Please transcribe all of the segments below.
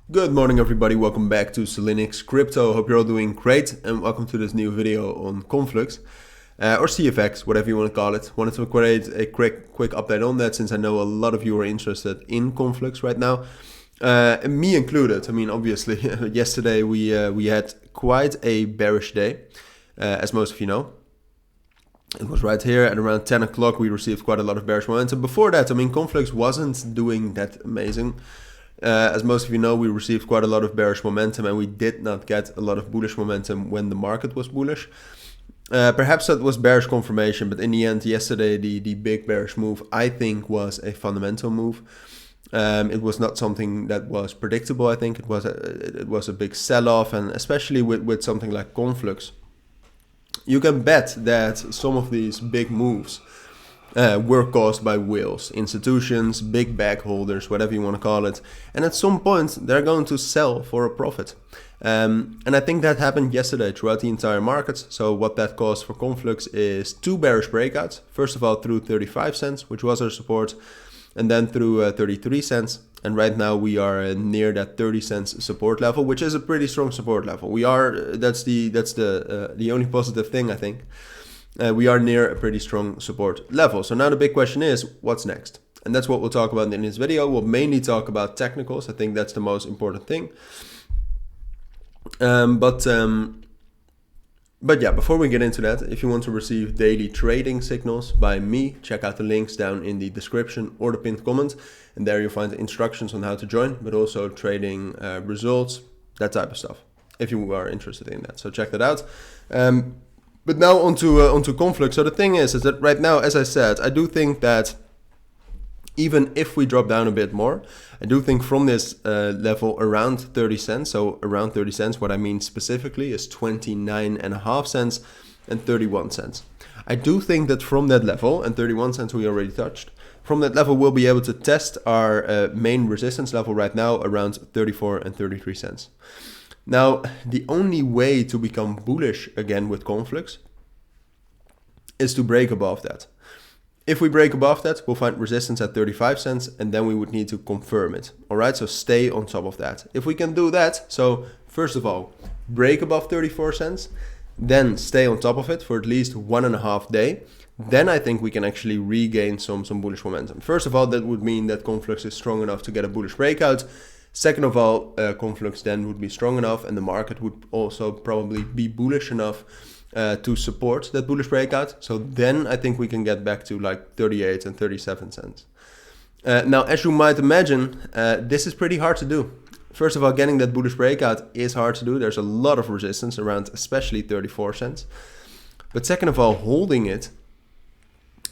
Good morning everybody, welcome back to Cilinix Crypto. Hope you're all doing great and welcome to this new video on Conflux or CFX, whatever you want to call it. Wanted to create a quick update on that since I know a lot of you are interested in Conflux right now. Me included. I mean, obviously yesterday we had quite a bearish day, as most of you know. It was right here at around 10 o'clock we received quite a lot of bearish momentum. Before that, I mean, Conflux wasn't doing that amazing. As most of you know, we received quite a lot of bearish momentum and we did not get a lot of bullish momentum when the market was bullish. Perhaps that was bearish confirmation, but in the end, yesterday, the big bearish move, I think, was a fundamental move. It was not something that was predictable, I think. It was a big sell-off, and especially with something like Conflux, you can bet that some of these big moves were caused by whales, institutions, big bag holders, whatever you want to call it. And at some point, they're going to sell for a profit. And I think that happened yesterday throughout the entire market. So what that caused for Conflux is two bearish breakouts. First of all, through 35 cents, which was our support, and then through 33 cents. And right now we are near that 30 cents support level, which is a pretty strong support level. That's the only positive thing, I think. We are near a pretty strong support level. So now the big question is, what's next? And that's what we'll talk about in this video. We'll mainly talk about technicals. I think that's the most important thing. But yeah, before we get into that, if you want to receive daily trading signals by me, check out the links down in the description or the pinned comment. And there you'll find instructions on how to join, but also trading results, that type of stuff, if you are interested in that. So check that out. But now onto Conflux. So the thing is that right now, as I said, I do think that even if we drop down a bit more, I do think from this level around 30 cents, so around 30 cents, what I mean specifically is 29.5 cents and 31 cents. I do think that from that level, and 31 cents we already touched, from that level we'll be able to test our main resistance level right now around 34 and 33 cents. Now, the only way to become bullish again with Conflux is to break above that. If we break above that, we'll find resistance at 35 cents and then we would need to confirm it. All right, so stay on top of that. If we can do that, so first of all, break above 34 cents, then stay on top of it for at least 1.5 days, then I think we can actually regain some bullish momentum. First of all, that would mean that Conflux is strong enough to get a bullish breakout. Second of all, Conflux then would be strong enough and the market would also probably be bullish enough to support that bullish breakout. So then I think we can get back to like 38 and 37 cents. Now, as you might imagine, this is pretty hard to do. First of all, getting that bullish breakout is hard to do. There's a lot of resistance around especially 34 cents. But second of all, holding it,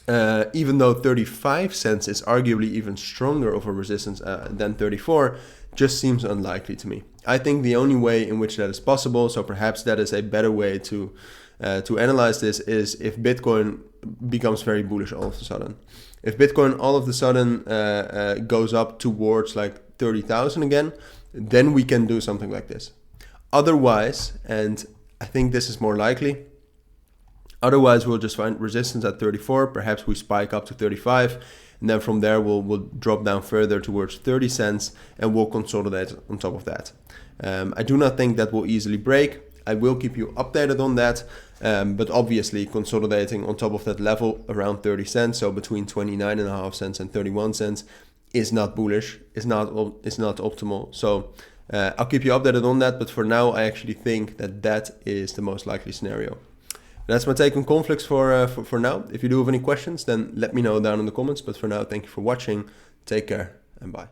even though 35 cents is arguably even stronger of a resistance than 34, just seems unlikely to me. I think the only way in which that is possible, so perhaps that is a better way to analyze this, is if Bitcoin becomes very bullish all of a sudden. If Bitcoin all of a sudden goes up towards like 30,000 again, then we can do something like this. Otherwise, and I think this is more likely, otherwise we'll just find resistance at 34, perhaps we spike up to 35, and then from there we'll drop down further towards 30 cents and we'll consolidate on top of that. I do not think that will easily break. I will keep you updated on that, but obviously consolidating on top of that level around 30 cents, so between 29.5 cents and 31 cents, is not bullish, is not optimal. So I'll keep you updated on that, but for now I actually think that is the most likely scenario. That's my take on Conflux for now. If you do have any questions, then let me know down in the comments. But for now, thank you for watching. Take care and bye.